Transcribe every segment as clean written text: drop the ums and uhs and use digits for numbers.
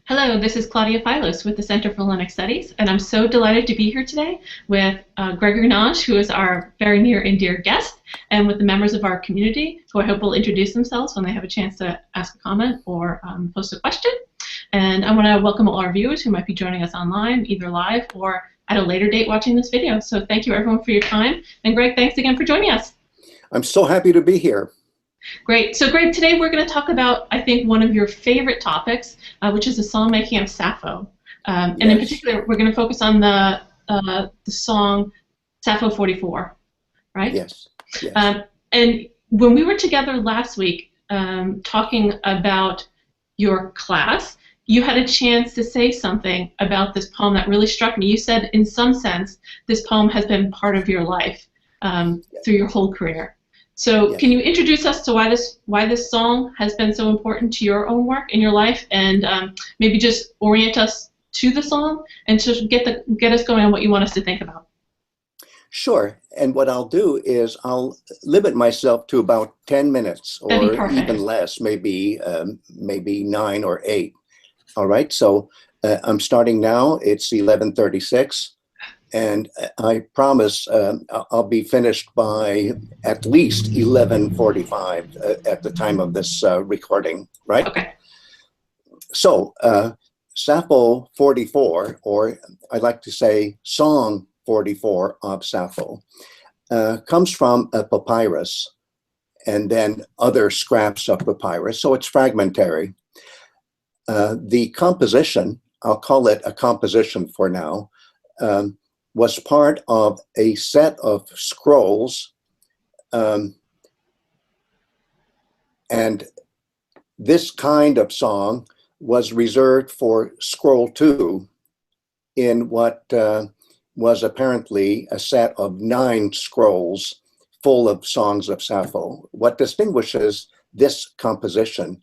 Hello, this is Claudia Filos with the Center for Linux Studies, and I'm so delighted to be here today with Gregory Nagy, who is our very near and dear guest, and with the members of our community, who I hope will introduce themselves when they have a chance to ask a comment or post a question. And I want to welcome all our viewers who might be joining us online, either live or at a later date watching this video. So thank you everyone for your time. And Greg, thanks again for joining us. I'm so happy to be here. Great. So Greg, today we're going to talk about, I think, one of your favorite topics, which is the song making of Sappho. And in particular, we're going to focus on the song Sappho 44, right? Yes. Yes. And when we were together last week talking about your class, you had a chance to say something about this poem that really struck me. You said, in some sense, this poem has been part of your life through your whole career. So Yes. Can you introduce us to why this song has been so important to your own work in your life, and maybe just orient us to the song and just get us going on what you want us to think about? Sure. And what I'll do is I'll limit myself to about 10 minutes That'd be or perfect. even less, maybe 9 or 8. All right. So I'm starting now. It's 11:36. And I promise I'll be finished by at least 11:45 at the time of this recording, right? Okay. So Sappho 44, or I like to say Song 44 of Sappho, comes from a papyrus and then other scraps of papyrus, so it's fragmentary. The composition, I'll call it a composition for now, was part of a set of scrolls, and this kind of song was reserved for scroll 2 in what was apparently a set of 9 scrolls full of songs of Sappho. What distinguishes this composition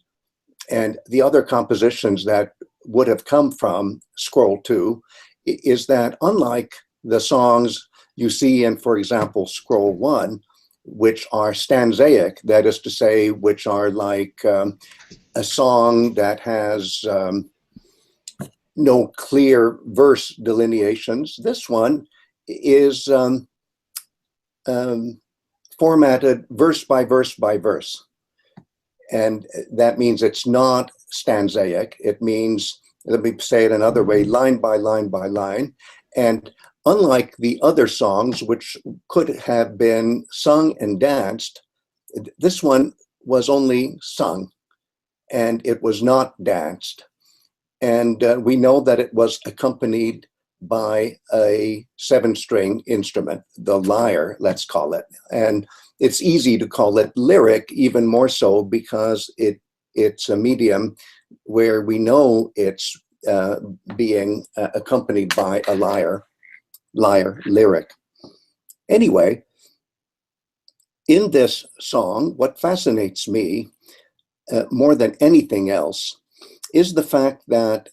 and the other compositions that would have come from scroll 2 is that, unlike the songs you see in, for example, scroll 1, which are stanzaic, that is to say, which are like a song that has no clear verse delineations, this one is formatted verse by verse by verse. And that means it's not stanzaic. It means, let me say it another way, line by line by line. And unlike the other songs, which could have been sung and danced, this one was only sung and it was not danced. And we know that it was accompanied by a 7-string instrument, the lyre, let's call it. And it's easy to call it lyric, even more so because it's a medium where we know it's being accompanied by a lyre, lyric. Anyway, in this song, what fascinates me more than anything else is the fact that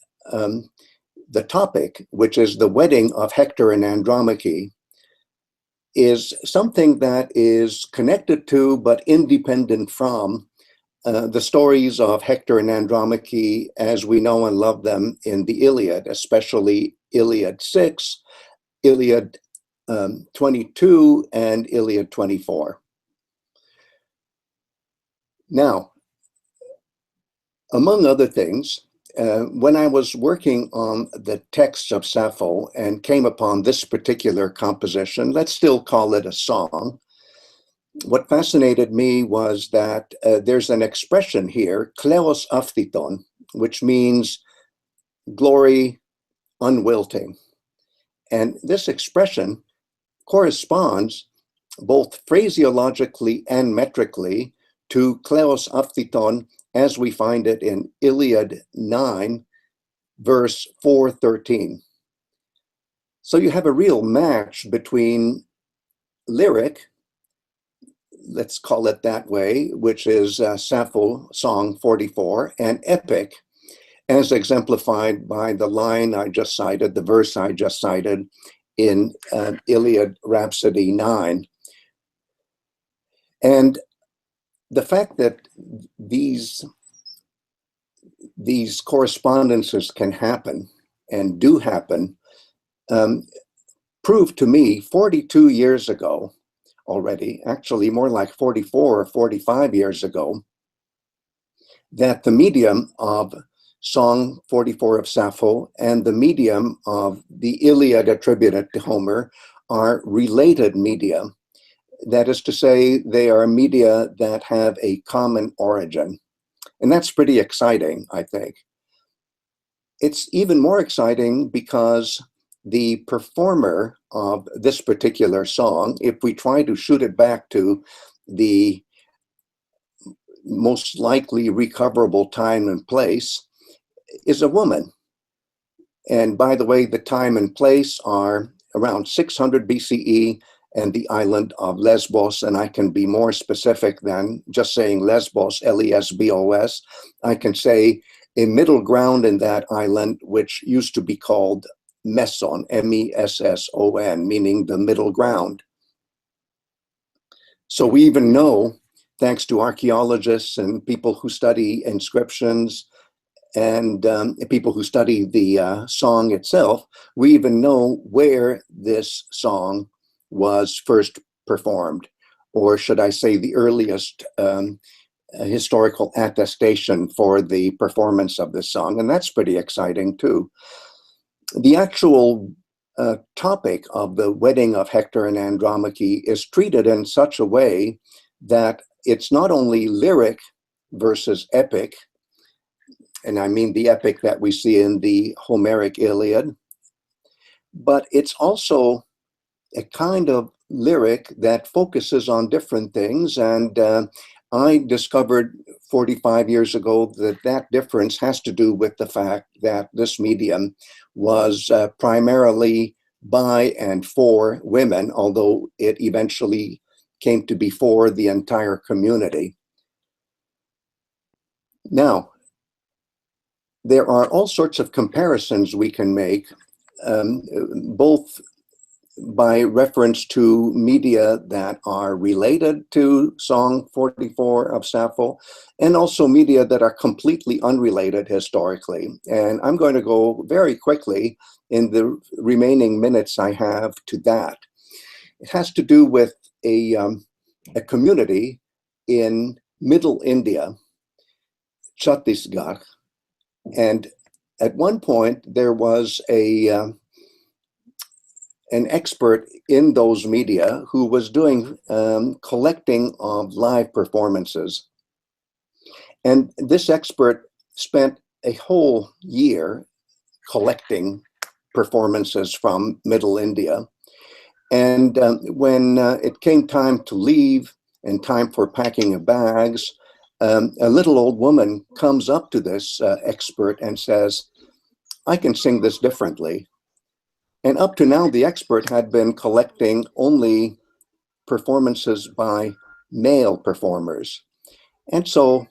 the topic, which is the wedding of Hector and Andromache, is something that is connected to but independent from the stories of Hector and Andromache as we know and love them in the Iliad, especially Iliad 6, Iliad 22, and Iliad 24. Now, among other things, when I was working on the texts of Sappho and came upon this particular composition, let's still call it a song, what fascinated me was that there's an expression here, kleos aphthiton, which means glory unwilting. And this expression corresponds both phraseologically and metrically to kleos aphthiton as we find it in Iliad 9, verse 4:13. So you have a real match between lyric, let's call it that way, which is Sappho Song 44, and epic, as exemplified by the line I just cited, the verse I just cited in Iliad Rhapsody 9. And the fact that these correspondences can happen and do happen, proved to me 42 years ago already, actually more like 44 or 45 years ago, that the medium of Song 44 of Sappho and the medium of the Iliad attributed to Homer are related media. That is to say, they are media that have a common origin. And that's pretty exciting, I think. It's even more exciting because the performer of this particular song, if we try to shoot it back to the most likely recoverable time and place, is a woman. And by the way, the time and place are around 600 BCE and the island of Lesbos. And I can be more specific than just saying Lesbos, Lesbos. I can say a middle ground in that island, which used to be called Messon, Messon, meaning the middle ground. So we even know, thanks to archaeologists and people who study inscriptions and people who study the song itself, we even know where this song was first performed, or should I say the earliest historical attestation for the performance of this song. And that's pretty exciting too. The actual topic of the wedding of Hector and Andromache is treated in such a way that it's not only lyric versus epic, and I mean the epic that we see in the Homeric Iliad, but it's also a kind of lyric that focuses on different things. And I discovered 45 years ago that that difference has to do with the fact that this medium was primarily by and for women, although it eventually came to be for the entire community. Now, there are all sorts of comparisons we can make, both by reference to media that are related to Song 44 of Sappho, and also media that are completely unrelated historically. And I'm going to go very quickly in the remaining minutes I have to that. It has to do with a community in Middle India, Chhattisgarh. And at one point, there was an expert in those media who was doing collecting of live performances. And this expert spent a whole year collecting performances from Middle India. And when it came time to leave and time for packing of bags, a little old woman comes up to this expert and says, "I can sing this differently." And up to now, the expert had been collecting only performances by male performers. And so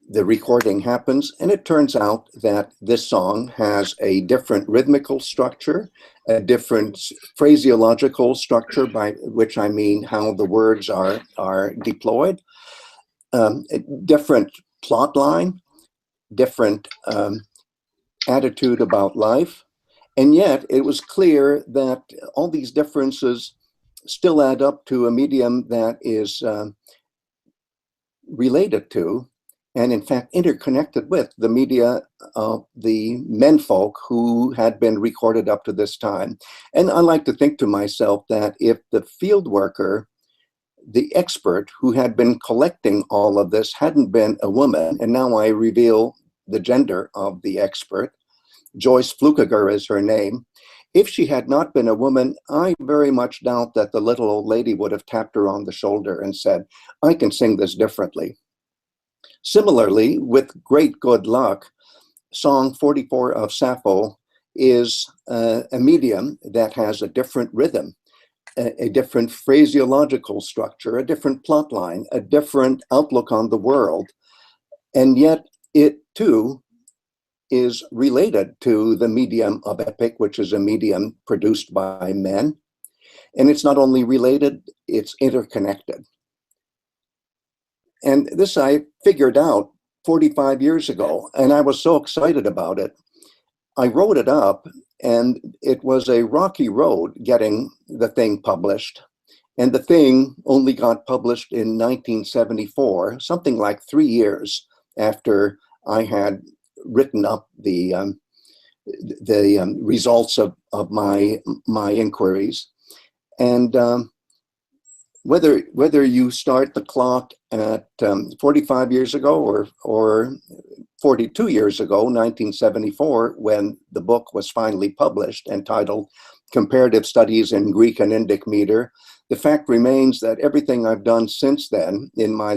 the recording happens, and it turns out that this song has a different rhythmical structure, a different phraseological structure, by which I mean how the words are deployed, a different plot line, different attitude about life. And yet it was clear that all these differences still add up to a medium that is related to, and in fact interconnected with, the media of the menfolk who had been recorded up to this time. And I like to think to myself that if the field worker, the expert who had been collecting all of this, hadn't been a woman, and now I reveal the gender of the expert, Joyce Flukiger is her name. If she had not been a woman, I very much doubt that the little old lady would have tapped her on the shoulder and said, "I can sing this differently." Similarly, with great good luck, Song 44 of Sappho is a medium that has a different rhythm, a different phraseological structure, a different plot line, a different outlook on the world. And yet it too is related to the medium of epic, which is a medium produced by men. And it's not only related, it's interconnected. And this I figured out 45 years ago, and I was so excited about it. I wrote it up, and it was a rocky road getting the thing published. And the thing only got published in 1974, something like 3 years after I had written up the results of my inquiries. And whether you start the clock at 45 years ago or 42 years ago, 1974, when the book was finally published, entitled Comparative Studies in Greek and Indic Meter, the fact remains that everything I've done since then in my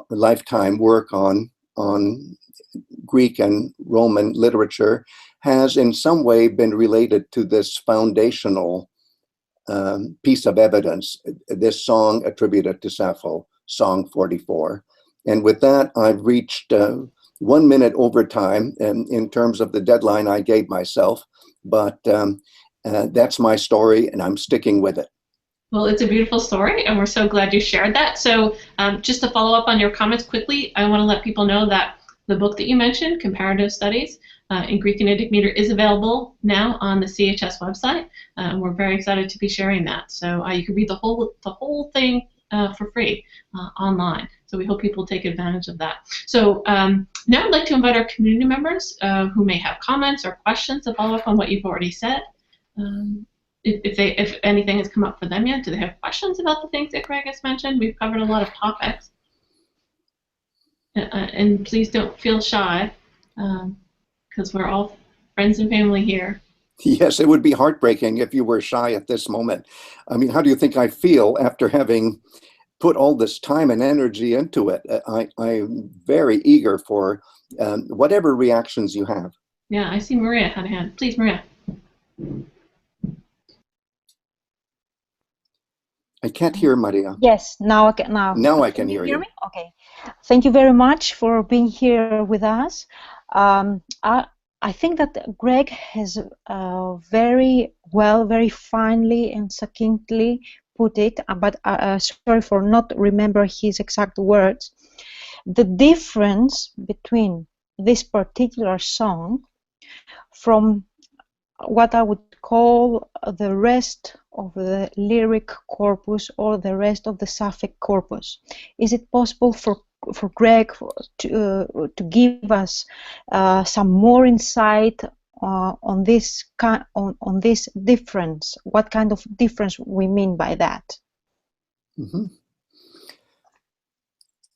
lifetime work on Greek and Roman literature has in some way been related to this foundational piece of evidence, this song attributed to Sappho, Song 44. And with that, I've reached 1 minute overtime in terms of the deadline I gave myself, but that's my story and I'm sticking with it. Well, it's a beautiful story, and we're so glad you shared that. So just to follow up on your comments quickly, I want to let people know that the book that you mentioned, Comparative Studies in Greek and Indic Meter, is available now on the CHS website. We're very excited to be sharing that. So you can read the whole thing for free online. So we hope people take advantage of that. So now I'd like to invite our community members who may have comments or questions to follow up on what you've already said. If anything has come up for them yet, do they have questions about the things that Greg has mentioned? We've covered a lot of topics. And please don't feel shy, because we're all friends and family here. Yes, it would be heartbreaking if you were shy at this moment. I mean, how do you think I feel after having put all this time and energy into it? I'm very eager for whatever reactions you have. Yeah, I see Maria had a hand. Please, Maria. I can't hear Maria. Yes, now I can. Now I can hear you. Me? Okay. Thank you very much for being here with us. I think that Greg has very well, very finely and succinctly put it, but sorry for not remember his exact words. The difference between this particular song from what I would call the rest of the lyric corpus or the rest of the Sapphic corpus. Is it possible for Greg to give us some more insight on this difference? What kind of difference we mean by that? Mm-hmm.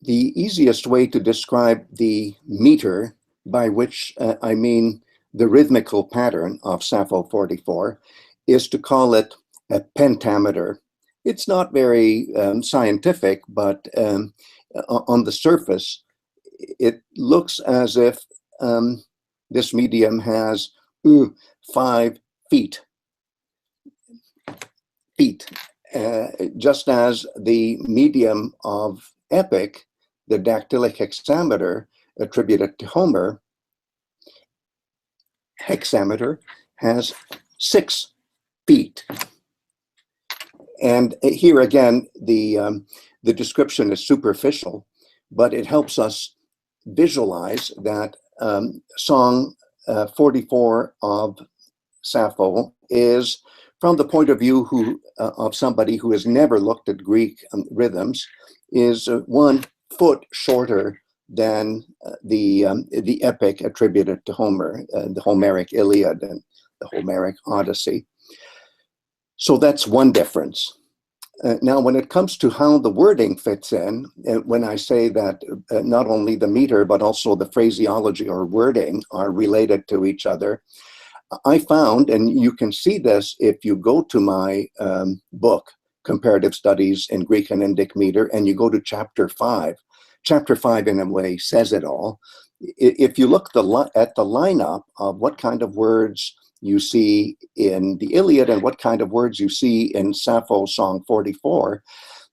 The easiest way to describe the meter, by which I mean the rhythmical pattern of Sappho 44, is to call it a pentameter. It's not very scientific, but on the surface, it looks as if this medium has 5 feet. Just as the medium of epic, the dactylic hexameter attributed to Homer, hexameter has 6 feet. And here again, the description is superficial, but it helps us visualize that Song 44 of Sappho is, from the point of view of somebody who has never looked at Greek rhythms, is 1 foot shorter than the epic attributed to Homer, the Homeric Iliad and the Homeric Odyssey. So that's one difference. Now, when it comes to how the wording fits in, when I say that not only the meter, but also the phraseology or wording are related to each other, I found, and you can see this if you go to my book, Comparative Studies in Greek and Indic Meter, and you go to chapter 5. Chapter 5, in a way, says it all. If you look at the lineup of what kind of words you see in the Iliad and what kind of words you see in Sappho Song 44,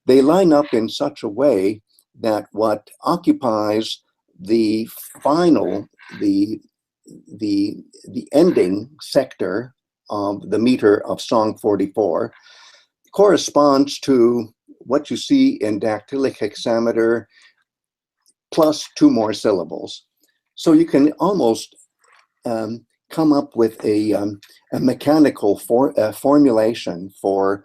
they line up in such a way that what occupies the final, the ending sector of the meter of Song 44 corresponds to what you see in dactylic hexameter plus two more syllables. So you can almost come up with a mechanical formulation for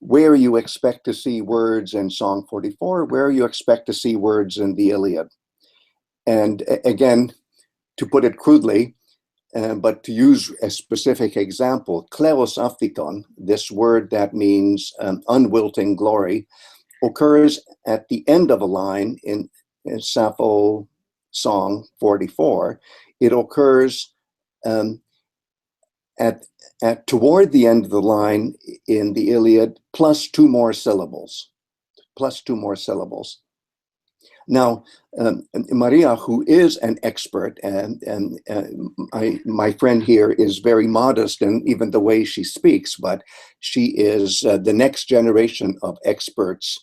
where you expect to see words in Song 44, where you expect to see words in the Iliad. And again, to put it crudely, but to use a specific example, kleos aphthiton, this word that means unwilting glory, occurs at the end of a line in Sappho Song 44. It occurs at toward the end of the line in the Iliad, plus two more syllables. Now, Maria, who is an expert, and my friend here is very modest in even the way she speaks, but she is the next generation of experts.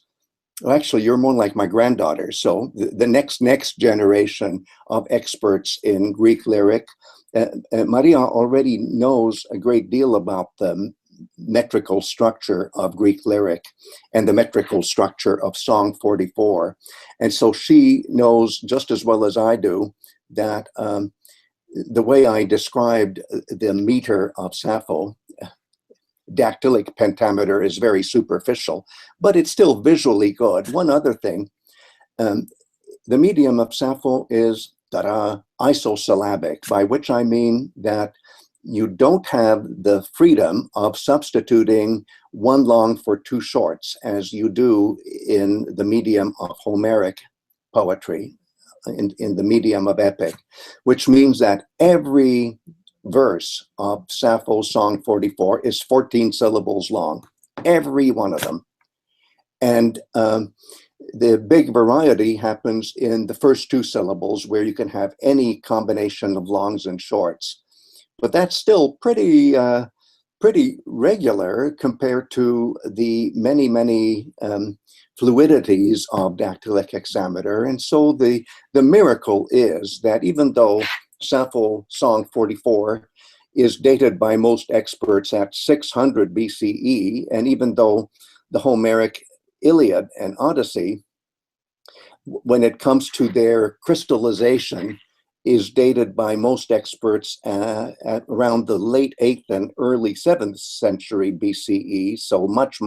Well, actually, you're more like my granddaughter. So the next generation of experts in Greek lyric. Maria already knows a great deal about the metrical structure of Greek lyric and the metrical structure of Song 44. And so she knows just as well as I do that the way I described the meter of Sappho, dactylic pentameter, is very superficial, but it's still visually good. One other thing, the medium of Sappho is isosyllabic, by which I mean that you don't have the freedom of substituting one long for two shorts as you do in the medium of Homeric poetry, in the medium of epic, which means that every verse of Sappho's Song 44 is 14 syllables long, every one of them. And the big variety happens in the first two syllables, where you can have any combination of longs and shorts. But that's still pretty regular compared to the many fluidities of dactylic hexameter. And so the miracle is that even though Sappho Song 44 is dated by most experts at 600 BCE, and even though the Homeric Iliad and Odyssey, when it comes to their crystallization, is dated by most experts at around the late 8th and early 7th century BCE, so much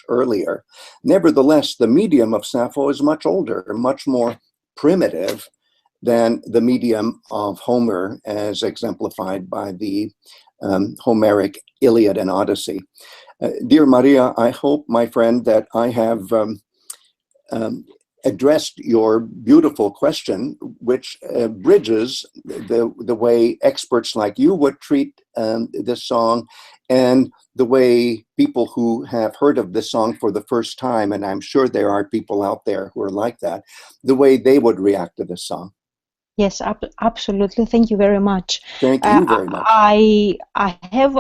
earlier. Nevertheless, the medium of Sappho is much older, much more primitive than the medium of Homer, as exemplified by the Homeric Iliad and Odyssey. Dear Maria, I hope, my friend, that I have addressed your beautiful question, which bridges the way experts like you would treat this song, and the way people who have heard of this song for the first time, and I'm sure there are people out there who are like that, the way they would react to this song. Yes, absolutely. Thank you very much. Thank you very much. I have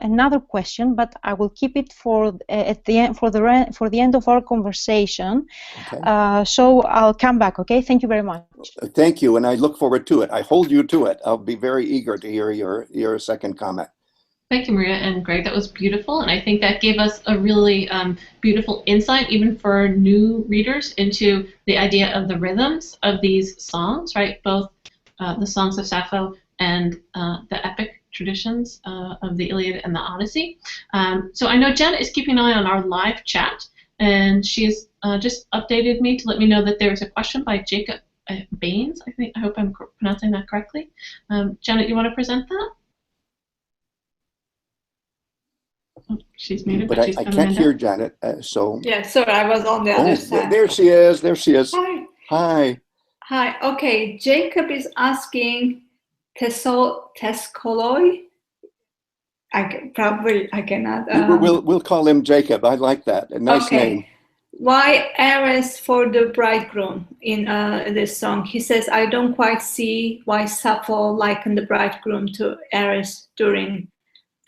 another question, but I will keep it for at the end, for the end of our conversation. Okay. So I'll come back. Okay. Thank you very much. Thank you, and I look forward to it. I hold you to it. I'll be very eager to hear your second comment. Thank you, Maria and Greg. That was beautiful, and I think that gave us a really beautiful insight, even for new readers, into the idea of the rhythms of these songs, right? Both the songs of Sappho and the epic traditions of the Iliad and the Odyssey. So I know Jen is keeping an eye on our live chat, and she's just updated me to let me know that there's a question by Jacob Baines. I hope I'm pronouncing that correctly. Janet, you want to present that? Oh, she's muted, but she's I coming can't in hear now. Janet. So Yeah, sorry, I was on the other side. there she is. There she is. Hi. Hi. Hi. Okay, Jacob is asking teskoloi. I cannot. We'll call him Jacob. I like that. A nice name. Why Ares for the bridegroom in this song? He says, I don't quite see why Sappho likened the bridegroom to Ares during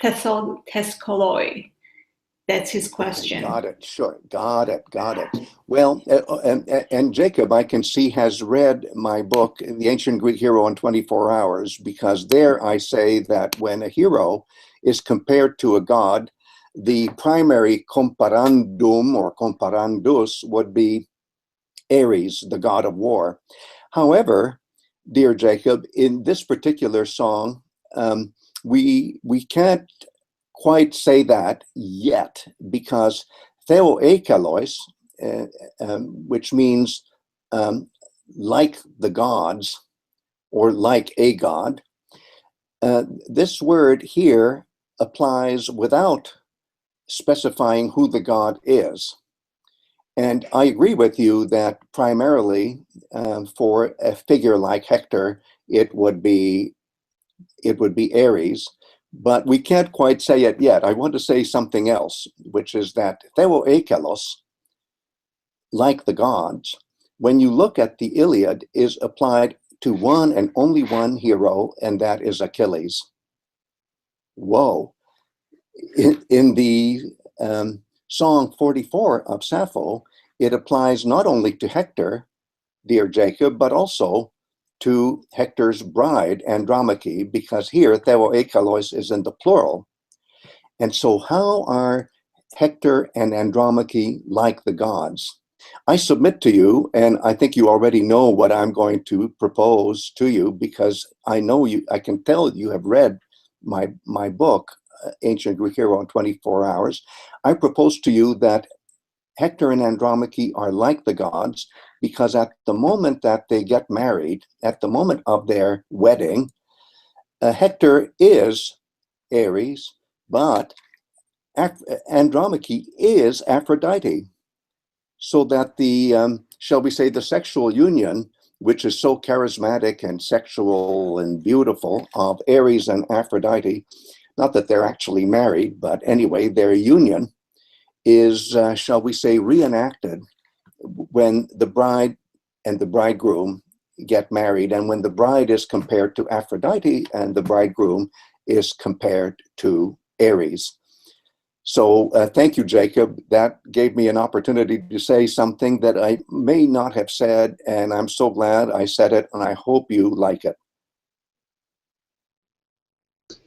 teskoloi. That's his question. Got it. Sure. Got it. Well, and Jacob, I can see, has read my book, The Ancient Greek Hero in 24 Hours, because there I say that when a hero is compared to a god, the primary comparandum or comparandus would be Ares, the god of war. However, dear Jacob, in this particular song, we can't quite say that yet, because Theo Eikalos, which means like the gods or like a god, this word here applies without specifying who the god is. And I agree with you that primarily for a figure like Hector, it would be Ares, but we can't quite say it yet. I want to say something else, which is that Theo Eikalos, like the gods, when you look at the Iliad, is applied to one and only one hero, and that is Achilles. Whoa. In the Song 44 of Sappho, it applies not only to Hector, dear Jacob, but also to Hector's bride, Andromache, because here Theo Eikalos is in the plural. And so how are Hector and Andromache like the gods? I submit to you, and I think you already know what I'm going to propose to you, because I know you, I can tell you have read my book, Ancient Greek Hero in 24 Hours. I propose to you that Hector and Andromache are like the gods, because at the moment that they get married, at the moment of their wedding, Hector is Ares, but Andromache is Aphrodite. So that the, shall we say, the sexual union, which is so charismatic and sexual and beautiful, of Ares and Aphrodite, not that they're actually married, but anyway, their union is, shall we say, reenacted when the bride and the bridegroom get married, and when the bride is compared to Aphrodite and the bridegroom is compared to Ares. So thank you, Jacob. That gave me an opportunity to say something that I may not have said, and I'm so glad I said it, and I hope you like it.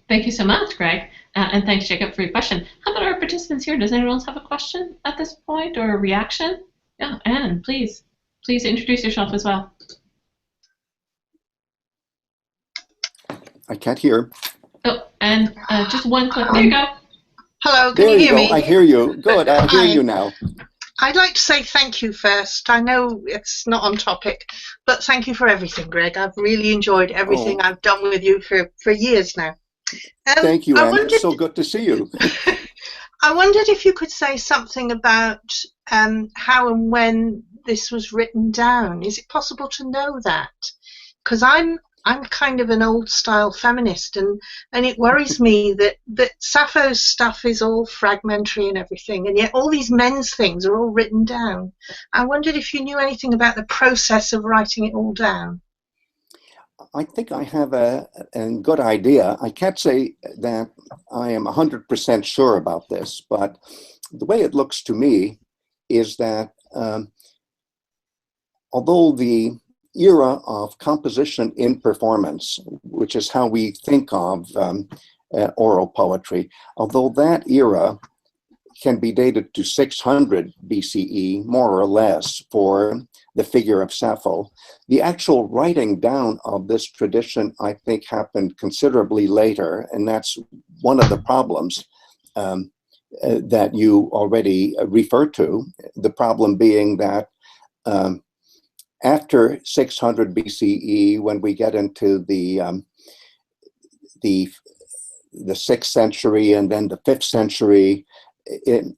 Thank you so much, Greg. And thanks, Jacob, for your question. How about our participants here? Does anyone else have a question at this point or a reaction? Yeah, Anne, please introduce yourself as well. I can't hear. Oh, and just one click. There you go. Hello, can There you hear me? I hear you. Good, I hear you now. I'd like to say thank you first. I know it's not on topic, but thank you for everything, Greg. I've really enjoyed everything I've done with you for years now. Thank you, Anne. It's so good to see you. I wondered if you could say something about how and when this was written down. Is it possible to know that? Because I'm kind of an old style feminist, and it worries me that Sappho's stuff is all fragmentary and everything, and yet all these men's things are all written down. I wondered if you knew anything about the process of writing it all down. I think I have a good idea. I can't say that I am 100% sure about this, but the way it looks to me is that although the era of composition in performance, which is how we think of oral poetry, although that era can be dated to 600 BCE, more or less, for the figure of Sappho, the actual writing down of this tradition, I think, happened considerably later, and that's one of the problems that you already referred to, the problem being that after 600 BCE, when we get into the 6th century and then the 5th century, and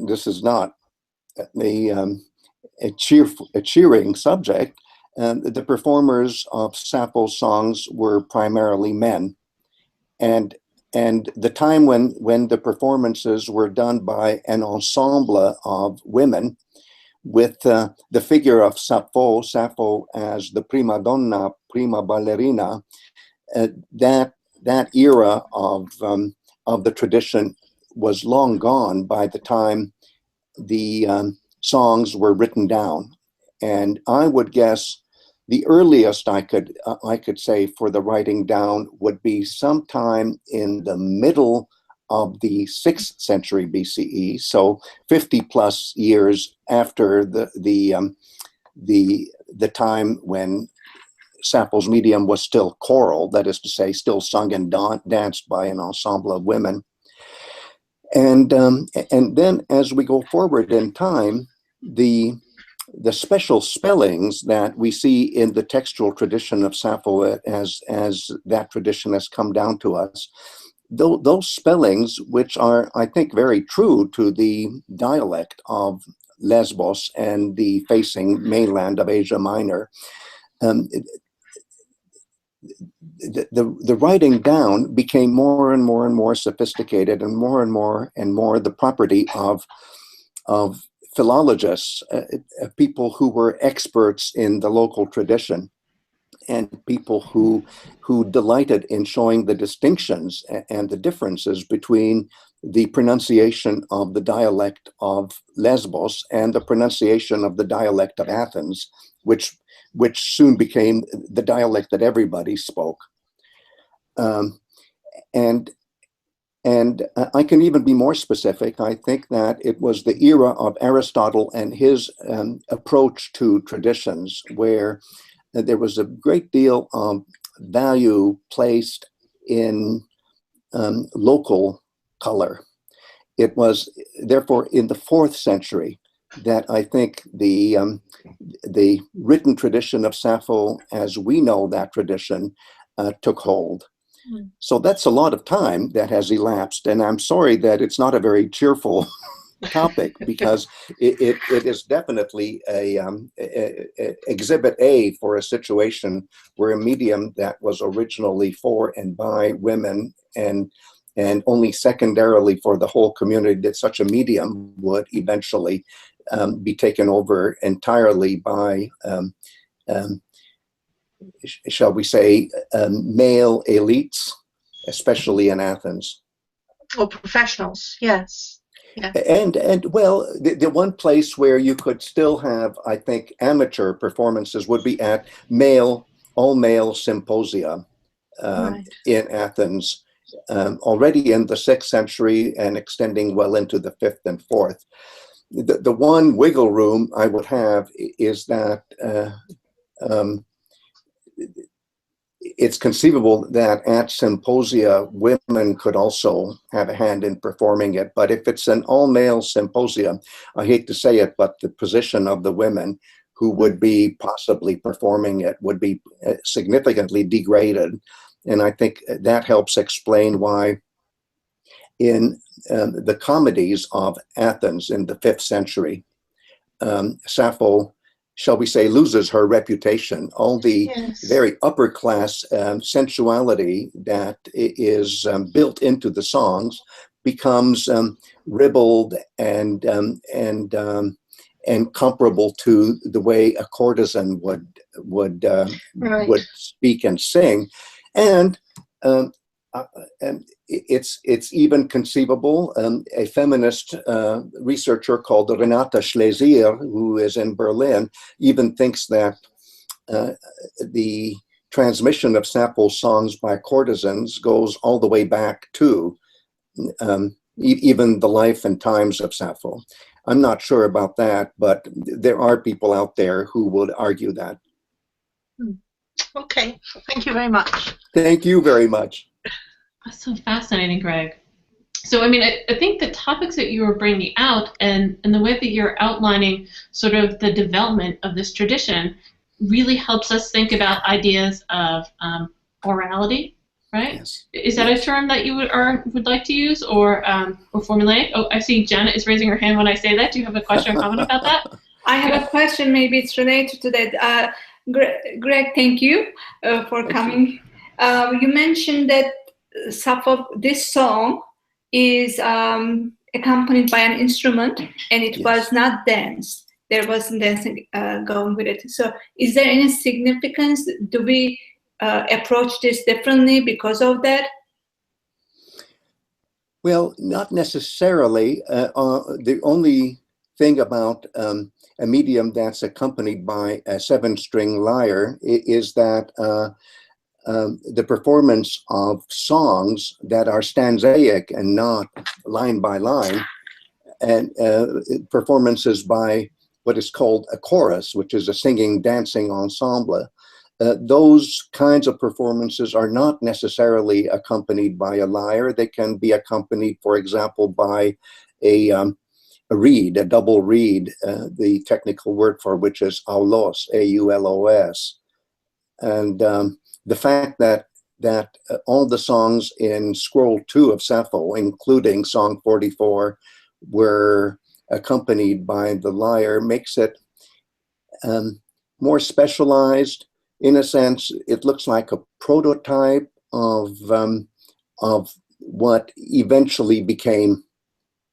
this is not a cheering subject, the performers of Sappho's songs were primarily men, and the time when the performances were done by an ensemble of women, with the figure of Sappho as the prima donna, prima ballerina, that era of the tradition was long gone by the time the songs were written down. And I would guess the earliest I could say for the writing down would be sometime in the middle of the 6th century BCE, so 50 plus years after the time when Sappho's medium was still choral, that is to say, still sung and danced by an ensemble of women. And then as we go forward in time, the special spellings that we see in the textual tradition of Sappho as that tradition has come down to us, those spellings, which are, I think, very true to the dialect of Lesbos and the facing mainland of Asia Minor, the writing down became more and more and more sophisticated, and more the property of philologists, people who were experts in the local tradition, and people who delighted in showing the distinctions and the differences between the pronunciation of the dialect of Lesbos and the pronunciation of the dialect of Athens, which soon became the dialect that everybody spoke. And I can even be more specific. I think that it was the era of Aristotle and his approach to traditions, where there was a great deal of value placed in local color. It was therefore in the 4th century that I think the written tradition of Sappho, as we know that tradition, took hold. So that's a lot of time that has elapsed, and I'm sorry that it's not a very cheerful topic, because it is definitely a exhibit A for a situation where a medium that was originally for and by women and only secondarily for the whole community, that such a medium would eventually be taken over entirely by shall we say, male elites, especially in Athens. Or professionals, yes. Yeah. And well, the one place where you could still have, I think, amateur performances would be at all male symposia in Athens, already in the 6th century and extending well into the 5th and 4th. The one wiggle room I would have is that it's conceivable that at symposia, women could also have a hand in performing it. But if it's an all-male symposium, I hate to say it, but the position of the women who would be possibly performing it would be significantly degraded. And I think that helps explain why in the comedies of Athens in the 5th century, Sappho, shall we say, loses her reputation. All the very upper class sensuality that is built into the songs becomes ribald and comparable to the way a courtesan would speak and sing, and it's even conceivable. A feminist researcher called Renata Schlesier, who is in Berlin, even thinks that the transmission of Sappho's songs by courtesans goes all the way back to even the life and times of Sappho. I'm not sure about that, but there are people out there who would argue that. Okay, thank you very much. Thank you very much. That's so fascinating, Greg. So, I mean, I think the topics that you were bringing out and the way that you're outlining sort of the development of this tradition really helps us think about ideas of orality, right? Yes. Is that a term that you would like to use or formulate? Oh, I see Janet is raising her hand when I say that. Do you have a question or comment about that? I have a question. Maybe it's related to that. Greg, thank you for coming. You mentioned that Sappho, this song is accompanied by an instrument, and it was not danced. There wasn't dancing going with it. So is there any significance? Do we approach this differently because of that? Well, not necessarily. The only thing about a medium that's accompanied by a 7-string lyre is that the performance of songs that are stanzaic and not line by line, and performances by what is called a chorus, which is a singing, dancing ensemble. Those kinds of performances are not necessarily accompanied by a lyre. They can be accompanied, for example, by a reed, a double reed, the technical word for which is aulos, A-U-L-O-S. And the fact that all the songs in Scroll 2 of Sappho, including Song 44, were accompanied by the lyre makes it more specialized. In a sense, it looks like a prototype of what eventually became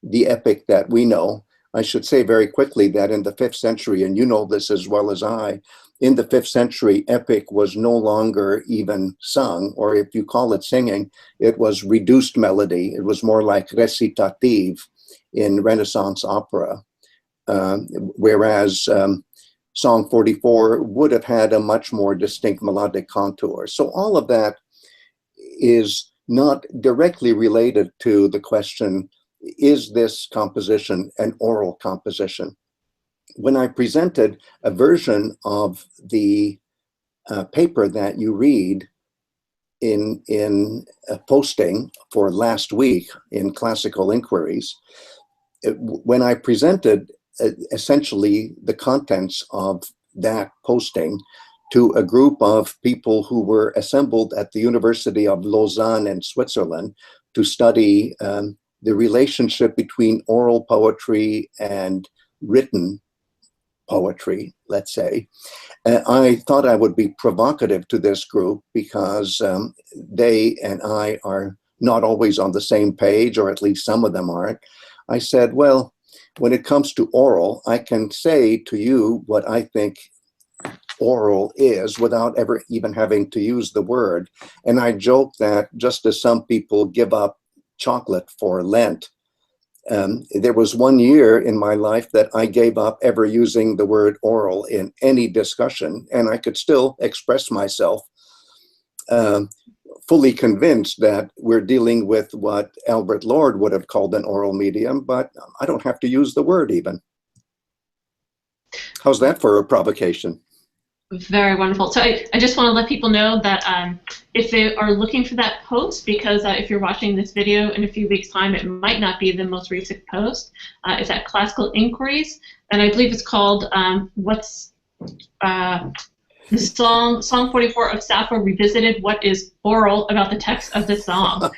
the epic that we know. I should say very quickly that in the 5th century, and you know this as well as I, in the 5th century, epic was no longer even sung, or if you call it singing, it was reduced melody. It was more like recitative in Renaissance opera, whereas Song 44 would have had a much more distinct melodic contour. So all of that is not directly related to the question, is this composition an oral composition? When I presented a version of the paper that you read in a posting for last week in Classical Inquiries, when I presented essentially the contents of that posting to a group of people who were assembled at the University of Lausanne in Switzerland to study the relationship between oral poetry and written poetry, let's say. I thought I would be provocative to this group because they and I are not always on the same page, or at least some of them aren't. I said, well, when it comes to oral, I can say to you what I think oral is without ever even having to use the word. And I joke that just as some people give up chocolate for Lent, there was one year in my life that I gave up ever using the word oral in any discussion, and I could still express myself fully convinced that we're dealing with what Albert Lord would have called an oral medium, but I don't have to use the word even. How's that for a provocation? Very wonderful. So I just want to let people know that if they are looking for that post, because if you're watching this video in a few weeks' time, it might not be the most recent post. It's at Classical Inquiries, and I believe it's called the song 44 of Sappho Revisited, What is Oral About the Text of the Song,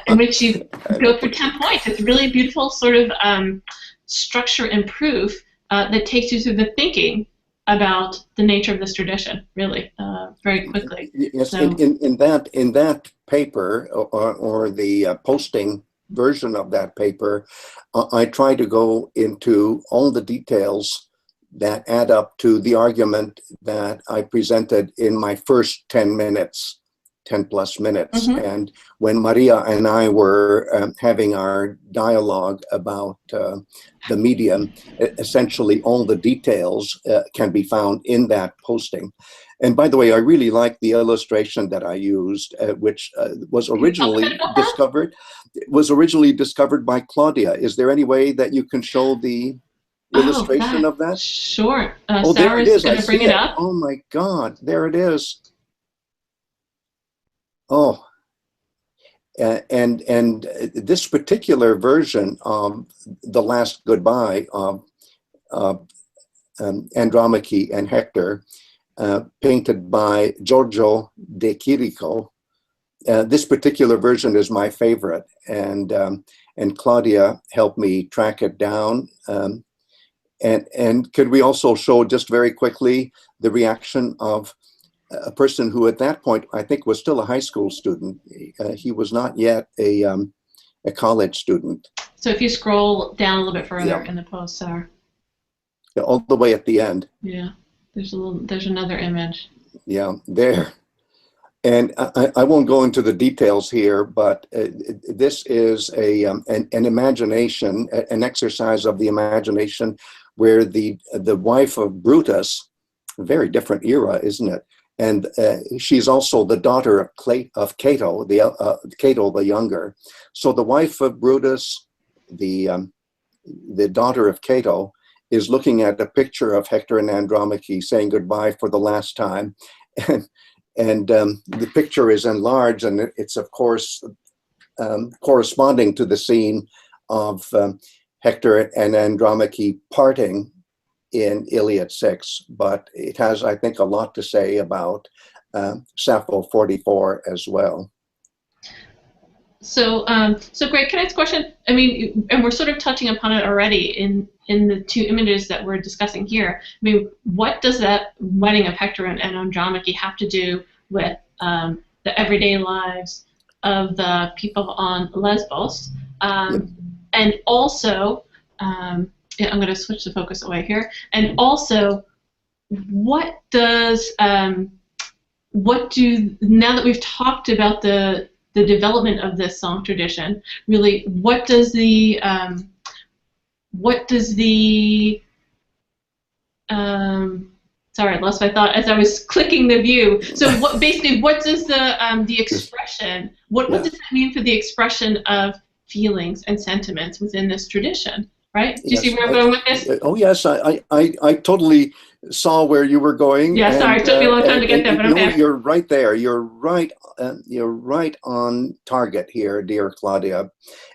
in which you go through 10 points. It's a really beautiful sort of structure and proof that takes you through the thinking about the nature of this tradition, really, very quickly. Yes, so, in that paper, or the posting version of that paper, I try to go into all the details that add up to the argument that I presented in my first 10 minutes, 10 plus minutes. Mm-hmm. And when Maria and I were having our dialogue about the medium, essentially all the details can be found in that posting. And by the way, I really like the illustration that I used, which was originally discovered by Claudia. Is there any way that you can show the illustration of that? Sure. Oh, there it is. Going to bring it up. Oh my God, there it is. Oh, and this particular version of The Last Goodbye of Andromache and Hector, painted by Giorgio de Chirico. This particular version is my favorite, and Claudia helped me track it down. And could we also show just very quickly the reaction of a person who at that point I think was still a high school student. He was not yet a college student. So if you scroll down a little bit further in the post, Sarah. Yeah, all the way at the end. Yeah, there's another image. Yeah, there. And I won't go into the details here, but this is an imagination, an exercise of the imagination, where the wife of Brutus, a very different era, isn't it, And she's also the daughter of Cato, Cato the Younger. So the wife of Brutus, the daughter of Cato, is looking at a picture of Hector and Andromache saying goodbye for the last time. And the picture is enlarged, and it's, of course, corresponding to the scene of Hector and Andromache parting in Iliad 6. But it has, I think, a lot to say about Sappho 44 as well. So, Greg, can I ask a question? I mean, and we're sort of touching upon it already in the two images that we're discussing here. I mean, what does that wedding of Hector and Andromache have to do with the everyday lives of the people on Lesbos? And also, yeah, I'm going to switch the focus away here. And also, what do, now that we've talked about the development of this song tradition, really, what does the sorry, I lost my thought as I was clicking the view. So what basically, what does the expression, what does that mean for the expression of feelings and sentiments within this tradition, right? Do you see where I'm going with this? Oh yes, I totally saw where you were going. Yeah, sorry, it took me a long time to get there, but I'm there. You're right there. You're right on target here, dear Claudia.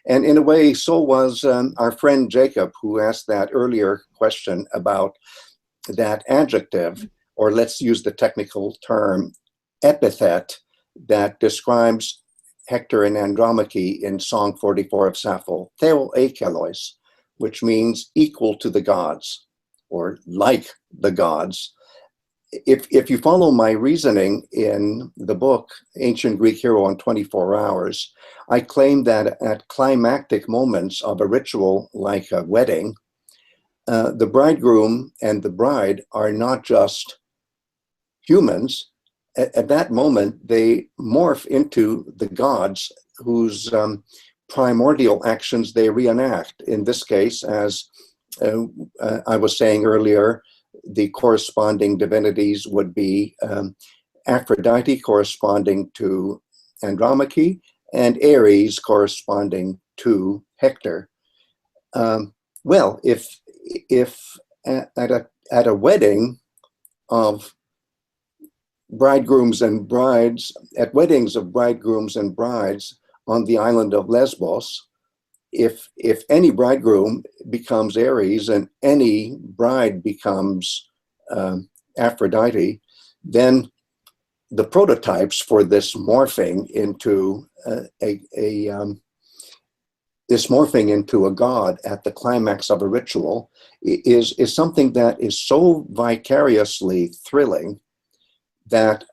And in a way, so was our friend Jacob, who asked that earlier question about that adjective, or let's use the technical term, epithet, that describes Hector and Andromache in Song 44 of Sappho, Theo Ekelos, which means equal to the gods, or like the gods. If you follow my reasoning in the book, Ancient Greek Hero in 24 Hours, I claim that at climactic moments of a ritual like a wedding, the bridegroom and the bride are not just humans. At that moment, they morph into the gods whose primordial actions they reenact. In this case, as I was saying earlier, the corresponding divinities would be Aphrodite corresponding to Andromache and Ares corresponding to Hector. Well, if at a wedding of bridegrooms and brides, at weddings of bridegrooms and brides on the island of Lesbos, if any bridegroom becomes Ares and any bride becomes Aphrodite, then the prototypes for this morphing into a god at the climax of a ritual is something that is so vicariously thrilling that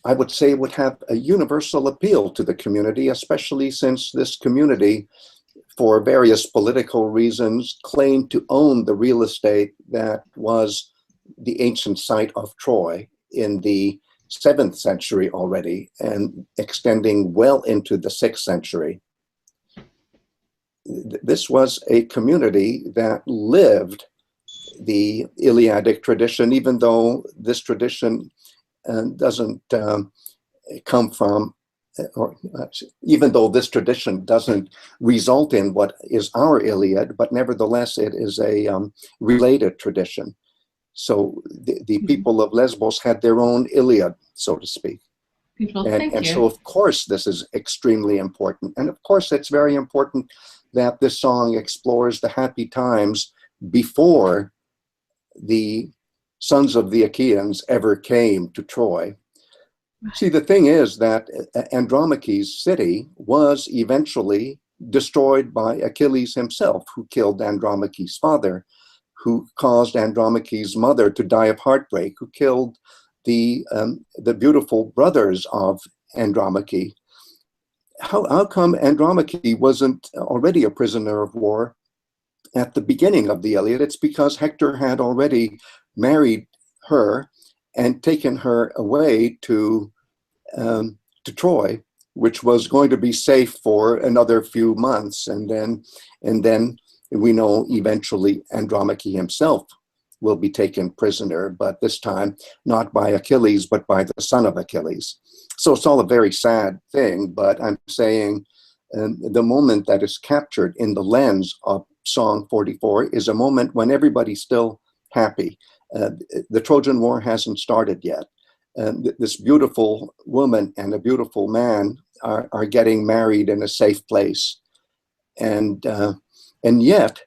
I would say would have a universal appeal to the community, especially since this community, for various political reasons, claimed to own the real estate that was the ancient site of Troy in the 7th century already and extending well into the 6th century. This was a community that lived the Iliadic tradition, even though this tradition doesn't come from, or even though this tradition doesn't result in what is our Iliad, but nevertheless it is a related tradition. So the people of Lesbos had their own Iliad, so to speak. Beautiful. And so of course this is extremely important. And of course it's very important that this song explores the happy times before the sons of the Achaeans ever came to Troy. See, the thing is that Andromache's city was eventually destroyed by Achilles himself, who killed Andromache's father, who caused Andromache's mother to die of heartbreak, who killed the beautiful brothers of Andromache. How come Andromache wasn't already a prisoner of war at the beginning of the Iliad? It's because Hector had already married her and taken her away to Troy, which was going to be safe for another few months, and then we know eventually Andromache himself will be taken prisoner, but this time not by Achilles, but by the son of Achilles. So it's all a very sad thing, but I'm saying the moment that is captured in the lens of Song 44 is a moment when everybody's still happy. The Trojan War hasn't started yet. This beautiful woman and a beautiful man are getting married in a safe place. And yet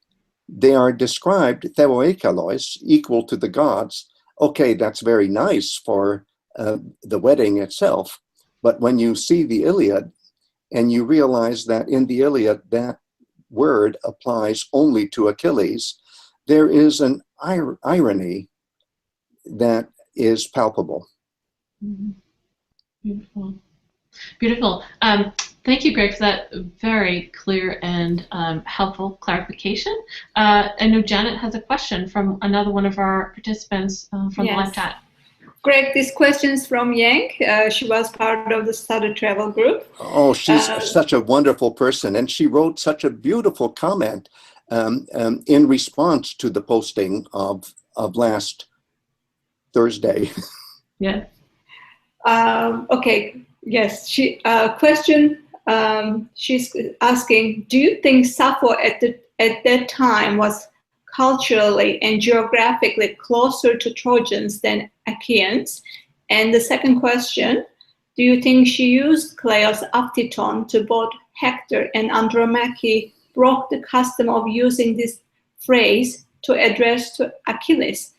they are described, theoekalois, equal to the gods. Okay, that's very nice for the wedding itself. But when you see the Iliad and you realize that in the Iliad that word applies only to Achilles, there is an irony that is palpable. Mm-hmm. Beautiful. Beautiful. Thank you, Greg, for that very clear and helpful clarification. I know Janet has a question from another one of our participants from the live chat. Greg, this question is from Yang. She was part of the study travel group. Oh, she's such a wonderful person. And she wrote such a beautiful comment in response to the posting of last Thursday. Yeah. Okay. Yes. She's asking, do you think Sappho at that time was culturally and geographically closer to Trojans than Achaeans? And the second question, do you think she used Kleos Aptiton to both Hector and Andromache broke the custom of using this phrase to address to Achilles?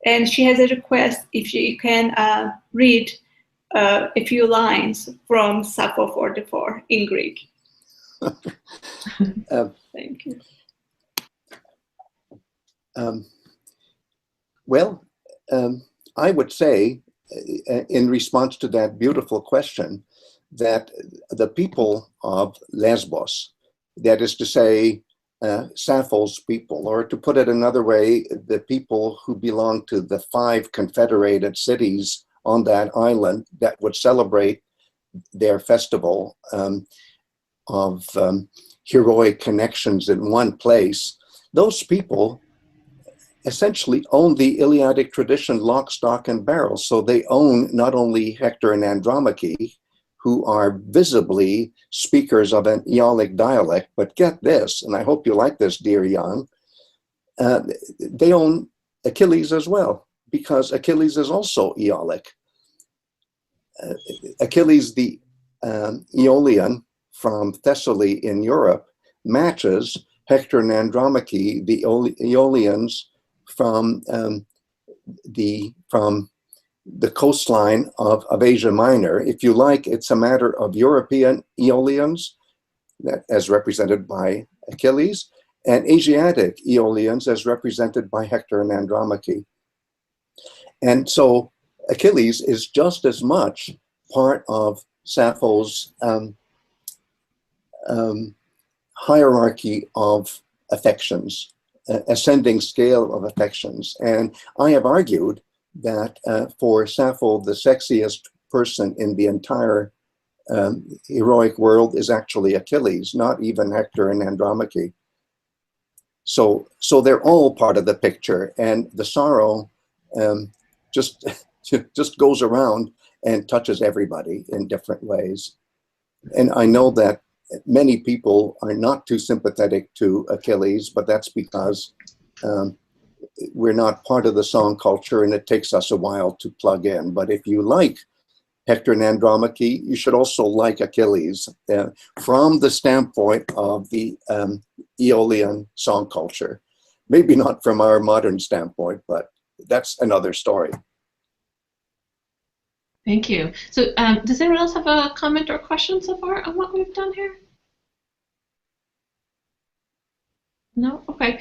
And she has a request if you can read a few lines from Sappho 44 in Greek. Thank you. I would say, in response to that beautiful question, that the people of Lesbos, that is to say, Sappho's people, or to put it another way, the people who belong to the 5 confederated cities on that island that would celebrate their festival of heroic connections in one place, those people essentially own the Iliadic tradition lock, stock, and barrel. So they own not only Hector and Andromache, who are visibly speakers of an Aeolic dialect, but get this, and I hope you like this, dear Jan, they own Achilles as well, because Achilles is also Aeolic. Achilles, the Aeolian from Thessaly in Europe, matches Hector and Andromache, the Aeolians from the coastline of Asia Minor. If you like, it's a matter of European Aeolians, as represented by Achilles, and Asiatic Aeolians as represented by Hector and Andromache. And so Achilles is just as much part of Sappho's hierarchy of affections, ascending scale of affections. And I have argued that for Sappho, the sexiest person in the entire heroic world is actually Achilles, not even Hector and Andromache. So they're all part of the picture, and the sorrow just goes around and touches everybody in different ways. And I know that many people are not too sympathetic to Achilles, but that's because we're not part of the song culture and it takes us a while to plug in. But if you like Hector and Andromache, you should also like Achilles from the standpoint of the Aeolian song culture. Maybe not from our modern standpoint, but that's another story. Thank you. So does anyone else have a comment or question so far on what we've done here? No? Okay.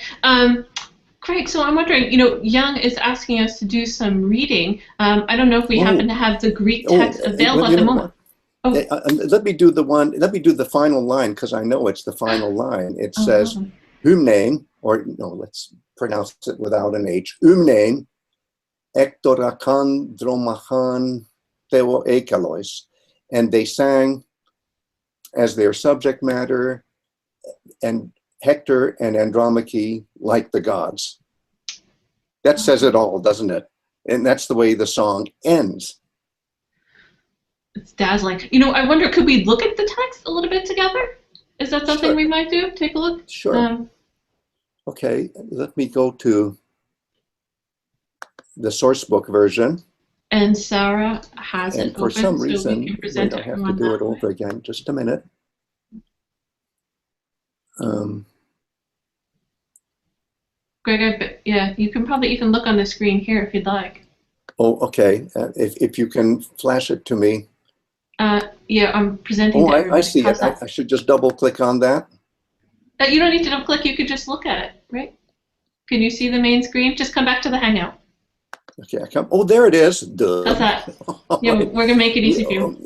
Craig, so I'm wondering, Young is asking us to do some reading. I don't know if we happen to have the Greek text available at the moment. Let me do the final line, because I know it's the final line. It says, Humnein, or no, let's pronounce it without an H, Humnein, ektorakan dromachan theoekalois. And they sang as their subject matter, and Hector and Andromache like the gods. That says it all, doesn't it? And that's the way the song ends. It's dazzling. You know, I wonder, could we look at the text a little bit together? Is that something Sure. we might do? Take a look? Sure. Okay, let me go to the source book version. And Sarah has And it for open, some so reason, we can present wait, I have to everyone do that it over way. again. Just a minute. Greg, yeah, you can probably even look on the screen here if you'd like. Oh, okay. If you can flash it to me. Yeah, I'm presenting Oh, to everybody. I see How's it. that? I should just double click on that. You don't need to double click, you could just look at it, right? Can you see the main screen? Just come back to the Hangout. Okay, I come. Oh, there it is. Duh. How's that? Yeah, we're gonna make it easy for you.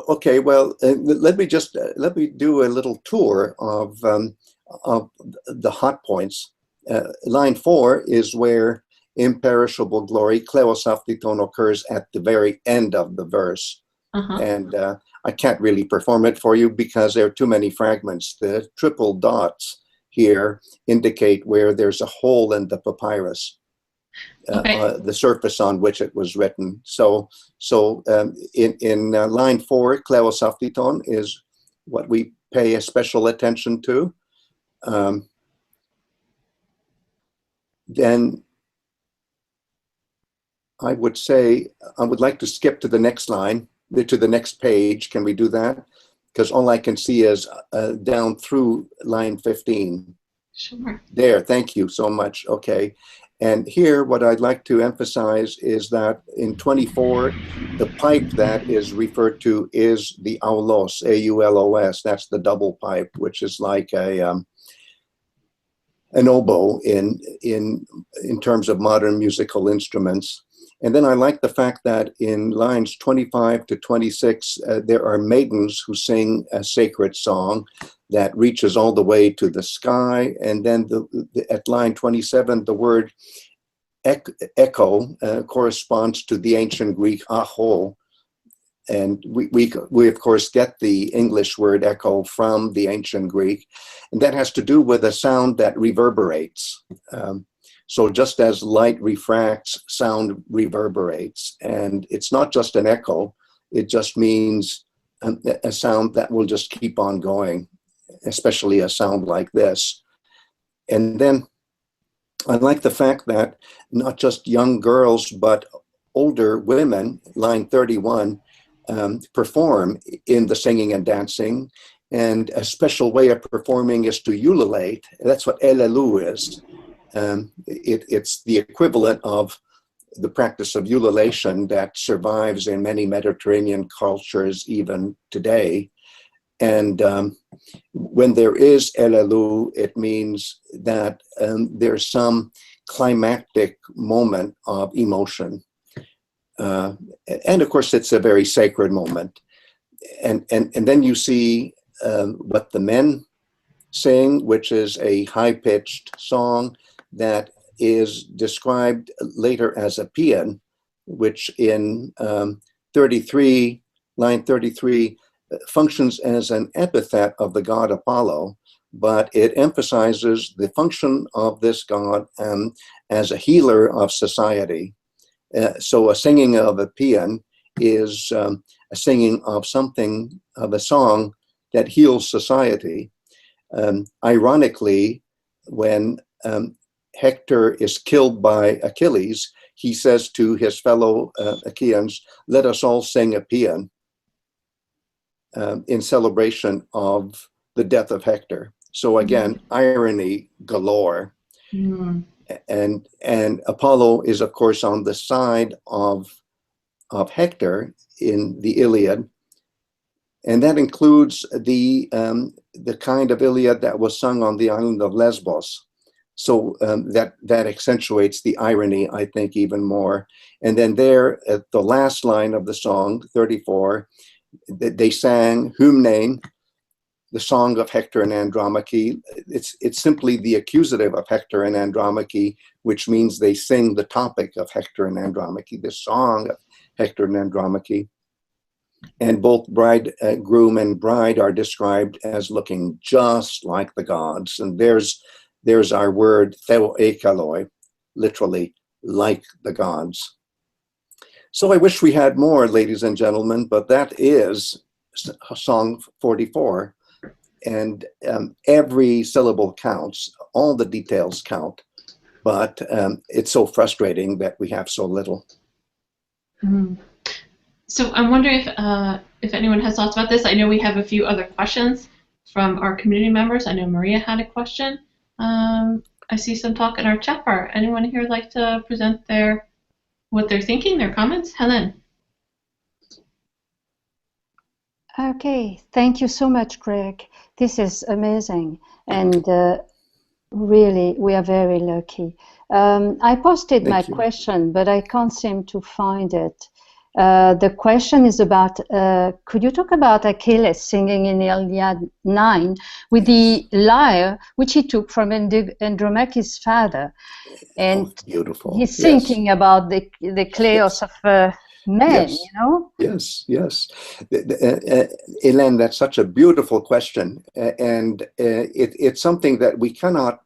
Okay, well, let me do a little tour of the hot points. Line 4 is where imperishable glory, kleos aphthiton, occurs at the very end of the verse. And I can't really perform it for you because there are too many fragments. The triple dots here indicate where there's a hole in the papyrus, the surface on which it was written. So in line 4, kleos aphthiton is what we pay a special attention to. Then I would say I would like to skip to the next line, to the next page. Can we do that? Because all I can see is down through line 15. Sure. There, thank you so much. Okay. And here, what I'd like to emphasize is that in 24, the pipe that is referred to is the aulos, A-U-L-O-S. That's the double pipe, which is like an oboe in terms of modern musical instruments. And then I like the fact that in lines 25 to 26, there are maidens who sing a sacred song that reaches all the way to the sky. And then at line 27, the word echo corresponds to the ancient Greek aho. And we of course get the English word echo from the ancient Greek. And that has to do with a sound that reverberates. So just as light refracts, sound reverberates. And it's not just an echo, it just means a sound that will just keep on going, especially a sound like this. And then I like the fact that not just young girls, but older women, line 31, perform in the singing and dancing. And a special way of performing is to ululate. That's what elelu is. It's the equivalent of the practice of ululation that survives in many Mediterranean cultures even today. And when there is elelu, it means that there's some climactic moment of emotion. And of course, it's a very sacred moment. And then you see what the men sing, which is a high-pitched song that is described later as a paean, which in line 33, functions as an epithet of the god Apollo, but it emphasizes the function of this god as a healer of society. So a singing of a paean is a singing of something, of a song that heals society. Ironically, when Hector is killed by Achilles, he says to his fellow Achaeans, "Let us all sing a paean," in celebration of the death of Hector. So again, irony galore. And Apollo is, of course, on the side of Hector in the Iliad. And that includes the kind of Iliad that was sung on the island of Lesbos. So that accentuates the irony, I think, even more. And then there, at the last line of the song, 34, they sang Hymnein, the song of Hector and Andromache. It's simply the accusative of Hector and Andromache, which means they sing the topic of Hector and Andromache, the song of Hector and Andromache. And both groom and bride are described as looking just like the gods. And there's our word, theo ekaloi, literally like the gods. So I wish we had more, ladies and gentlemen, but that is Song 44. And every syllable counts, all the details count, but it's so frustrating that we have so little. Mm. So I'm wondering if anyone has thoughts about this. I know we have a few other questions from our community members. I know Maria had a question. I see some talk in our chat bar. Anyone here like to present what they're thinking, their comments? Helen. Okay, thank you so much, Greg. This is amazing, and really, we are very lucky. I posted my question, but I can't seem to find it. The question is about, could you talk about Achilles singing in Iliad 9 with the lyre, which he took from Andromache's father? And beautiful. He's thinking about the chaos of men, yes. you know? Yes, yes. Elaine, that's such a beautiful question. And it's something that we cannot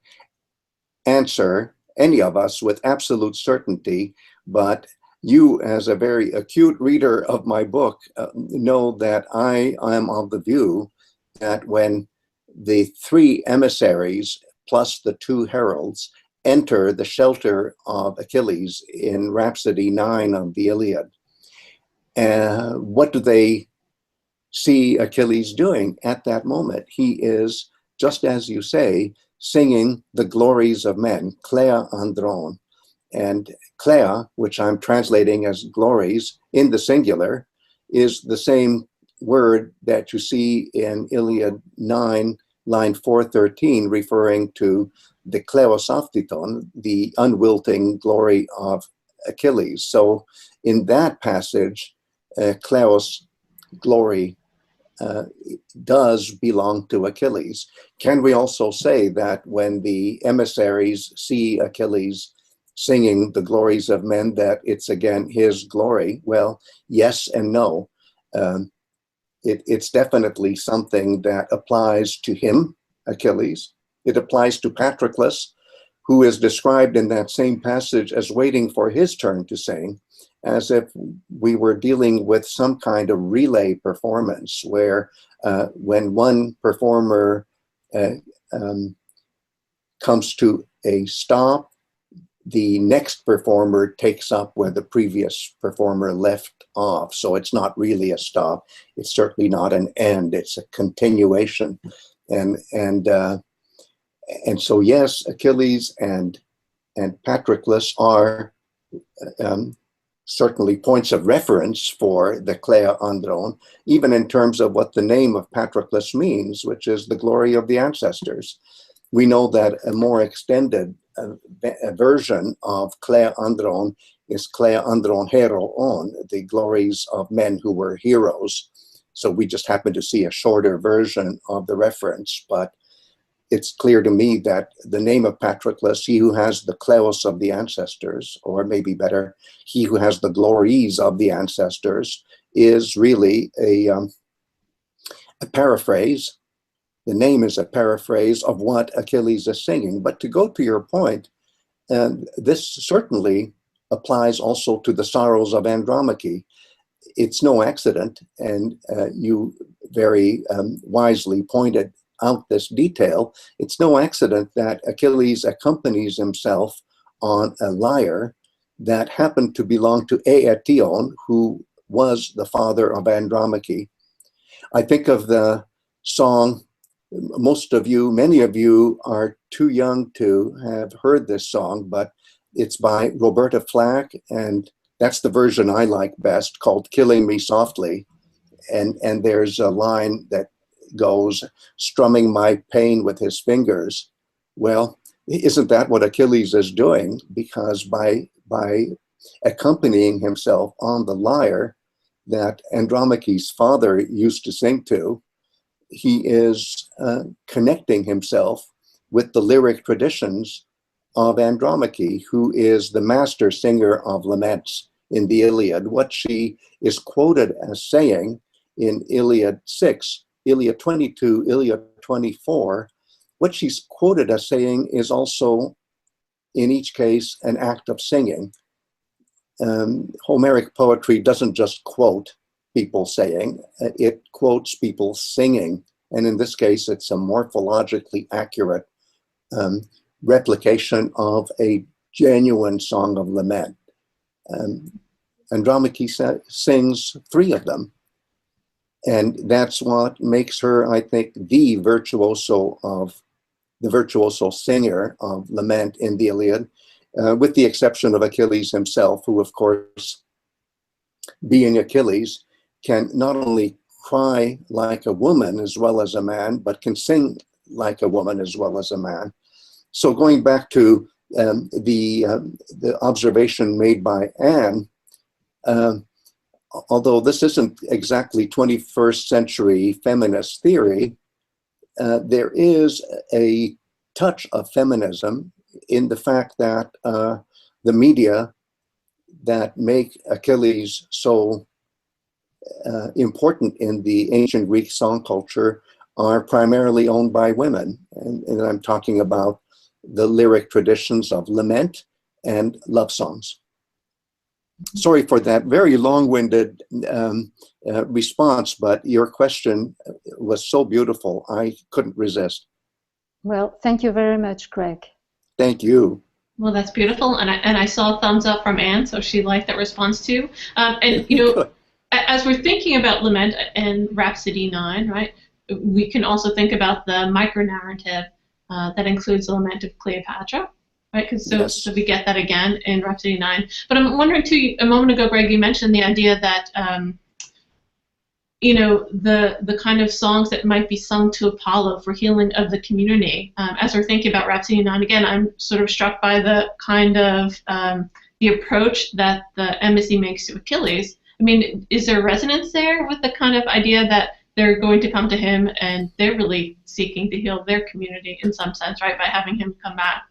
answer, any of us, with absolute certainty, but you, as a very acute reader of my book, know that I am of the view that when the three emissaries plus the two heralds enter the shelter of Achilles in Rhapsody 9 of the Iliad, what do they see Achilles doing at that moment? He is, just as you say, singing the glories of men, Klea andron. And Klea, which I'm translating as glories in the singular, is the same word that you see in Iliad 9, line 413, referring to the Kleos Aphthiton, the unwilting glory of Achilles. So in that passage, Kleos glory does belong to Achilles. Can we also say that when the emissaries see Achilles singing the glories of men, that it's again his glory? Well, yes and no. It's definitely something that applies to him, Achilles. It applies to Patroclus, who is described in that same passage as waiting for his turn to sing, as if we were dealing with some kind of relay performance where when one performer comes to a stop, the next performer takes up where the previous performer left off. So it's not really a stop. It's certainly not an end. It's a continuation. And so, yes, Achilles and Patroclus are certainly points of reference for the Klea andron, even in terms of what the name of Patroclus means, which is the glory of the ancestors. We know that a more extended version of Klea andron is Klea andron heroon, the glories of men who were heroes. So we just happen to see a shorter version of the reference, but it's clear to me that the name of Patroclus, he who has the kleos of the ancestors, or maybe better, he who has the glories of the ancestors, is really a paraphrase. The name is a paraphrase of what Achilles is singing. But to go to your point, this certainly applies also to the sorrows of Andromache. It's no accident, and you very wisely pointed out this detail. It's no accident that Achilles accompanies himself on a lyre that happened to belong to Aetion, who was the father of Andromache. I think of the song, many of you are too young to have heard this song, but it's by Roberta Flack, and that's the version I like best, called Killing Me Softly. And there's a line that goes, strumming my pain with his fingers. Well, isn't that what Achilles is doing? Because by accompanying himself on the lyre that Andromache's father used to sing to, he is connecting himself with the lyric traditions of Andromache, who is the master singer of laments in the Iliad. What she is quoted as saying in Iliad 6, Iliad 22, Iliad 24, what she's quoted as saying is also in each case, an act of singing. Homeric poetry doesn't just quote people saying, it quotes people singing. And in this case, it's a morphologically accurate replication of a genuine song of lament. Andromache sings 3 of them. And that's what makes her, I think, the virtuoso singer of lament in the Iliad, with the exception of Achilles himself, who, of course, being Achilles, can not only cry like a woman as well as a man, but can sing like a woman as well as a man. So going back to the observation made by Anne, although this isn't exactly 21st century feminist theory, there is a touch of feminism in the fact that the media that make Achilles so important in the ancient Greek song culture are primarily owned by women. And I'm talking about the lyric traditions of lament and love songs. Sorry for that very long-winded response, but your question was so beautiful, I couldn't resist. Well, thank you very much, Greg. Thank you. Well, that's beautiful, and I saw a thumbs up from Anne, so she liked that response too. And you know, as we're thinking about lament and Rhapsody 9, right, we can also think about the micro-narrative that includes the lament of Cleopatra. Right, because so we get that again in Rhapsody 9. But I'm wondering too. A moment ago, Greg, you mentioned the idea that you know, the kind of songs that might be sung to Apollo for healing of the community. As we're thinking about Rhapsody 9, again, I'm sort of struck by the kind of the approach that the embassy makes to Achilles. I mean, is there resonance there with the kind of idea that they're going to come to him and they're really seeking to heal their community in some sense, right, by having him come back?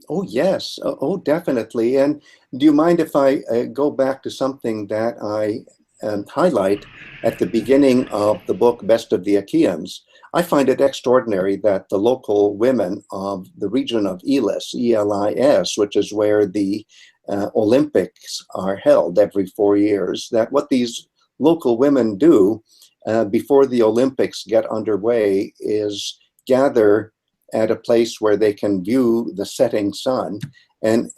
Oh, yes. Oh, definitely. And do you mind if I go back to something that I highlight at the beginning of the book, Best of the Achaeans? I find it extraordinary that the local women of the region of Elis, E-L-I-S, which is where the Olympics are held every 4 years, that what these local women do before the Olympics get underway is gather at a place where they can view the setting sun, and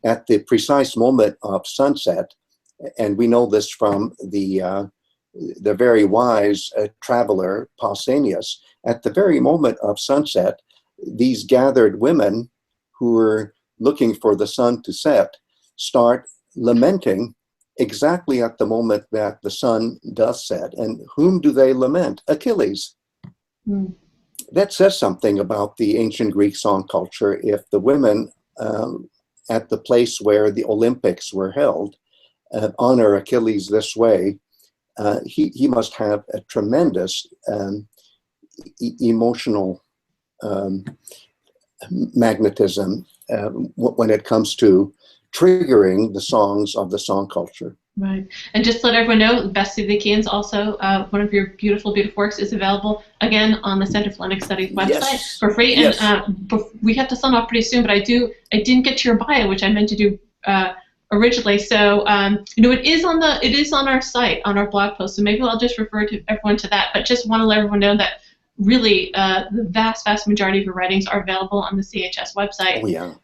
at the precise moment of sunset, and we know this from the very wise traveler Pausanias, at the very moment of sunset, these gathered women who are looking for the sun to set start lamenting exactly at the moment that the sun does set. And whom do they lament? Achilles. Mm. That says something about the ancient Greek song culture. If the women at the place where the Olympics were held honor Achilles this way, he must have a tremendous emotional magnetism when it comes to triggering the songs of the song culture. Right. And just to let everyone know, Best of the Achaeans, also one of your beautiful, beautiful works, is available, again, on the Center for Hellenic Studies website for free. Yes. And we have to sign off pretty soon, but I didn't get to your bio, which I meant to do originally. So, you know, it is on our site, on our blog post, so maybe I'll just refer to everyone to that. But just want to let everyone know that really the vast, vast majority of your writings are available on the CHS website. Oh, yeah.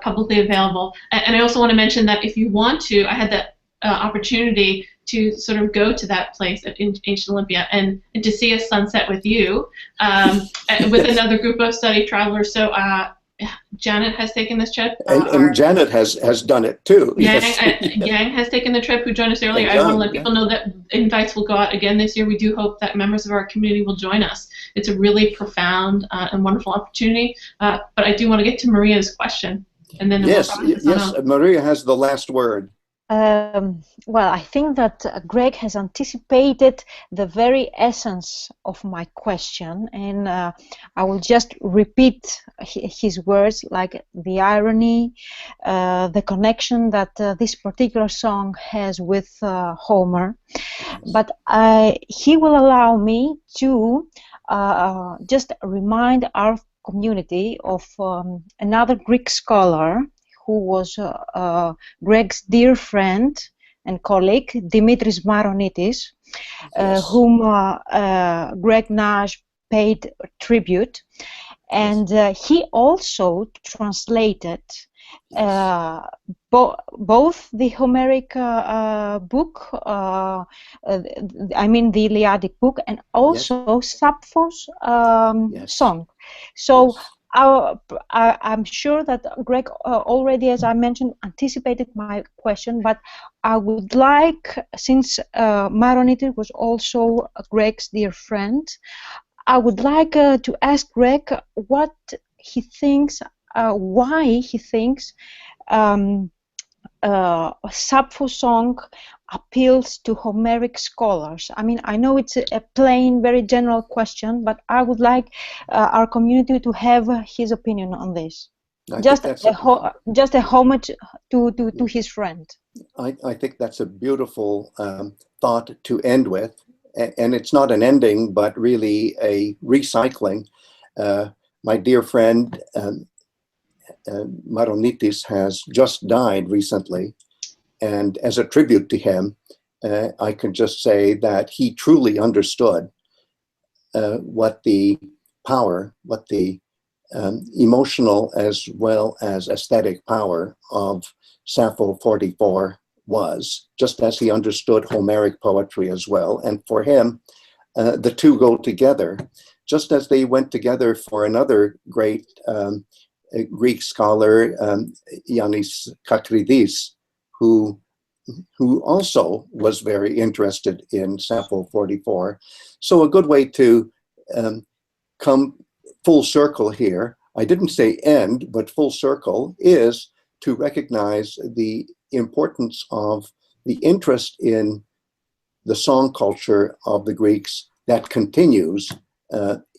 Publicly available. And I also want to mention that if you want to, I had the opportunity to sort of go to that place at Ancient Olympia and to see a sunset with you, with another group of study travelers. So Janet has taken this trip. And Janet has done it too. Yang has taken the trip, who joined us earlier. I want to let people know that invites will go out again this year. We do hope that members of our community will join us. It's a really profound and wonderful opportunity. But I do want to get to Maria's question. And then yes, Maria has the last word. Well, I think that Greg has anticipated the very essence of my question, and I will just repeat his words, like the irony, the connection that this particular song has with Homer. But he will allow me to just remind our community of another Greek scholar who was Greg's dear friend and colleague, Dimitris Maronitis, Yes. whom Greg Nagy paid tribute. And he also translated both the Homeric book, I mean the Iliadic book, and also Sappho's song. So I'm sure that Greg already, as I mentioned, anticipated my question, but I would like, since Maronitis was also Greg's dear friend, I would like to ask Greg what he thinks, why he thinks Sappho song appeals to Homeric scholars. I mean, I know it's a plain, very general question, but I would like our community to have his opinion on this. Just a homage to his friend. I think that's a beautiful thought to end with. And it's not an ending, but really a recycling. My dear friend Maronitis has just died recently, and as a tribute to him, I can just say that he truly understood what the power, what the emotional as well as aesthetic power of Sappho 44 was, just as he understood Homeric poetry as well. And for him, the two go together, just as they went together for another great Greek scholar, Yannis Kakridis, who also was very interested in Sappho 44. So a good way to come full circle here, I didn't say end, but full circle, is to recognize the importance of the interest in the song culture of the Greeks that continues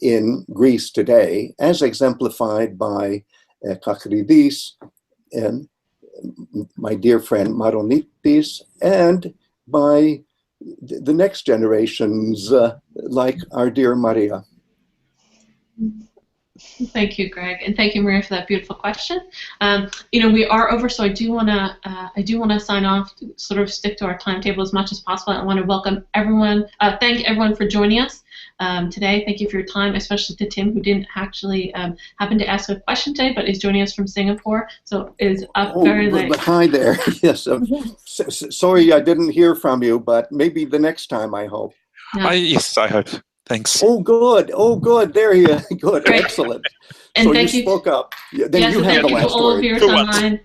in Greece today, as exemplified by Kakridis and my dear friend Maronitis, and by the next generations like our dear Maria. Thank you, Greg, and thank you, Maria, for that beautiful question. You know, we are over, so I do want to sign off, sort of stick to our timetable as much as possible. I want to welcome everyone, thank everyone for joining us today. Thank you for your time, especially to Tim, who didn't actually happen to ask a question today, but is joining us from Singapore, so is up very late. But hi there. Yes, sorry I didn't hear from you, but maybe the next time, I hope. Yeah. Yes, I hope. Thanks. Oh, good. Oh, good. There you go. Good. Great. Excellent. And so thank you spoke up. Then yes, you have the last all word. of viewers online.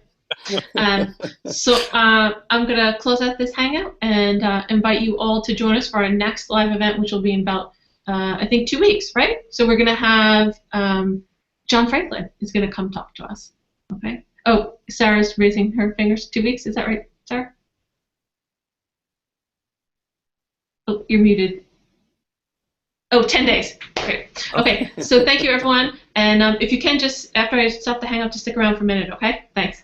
So I'm going to close out this hangout and invite you all to join us for our next live event, which will be in about, I think, 2 weeks, right? So we're going to have John Franklin is going to come talk to us. Okay. Oh, Sarah's raising her fingers. 2 weeks. Is that right, Sarah? Oh, you're muted. Oh, 10 days. Great. Okay, so thank you, everyone. And if you can, just after I stop the hangout, just stick around for a minute, okay? Thanks.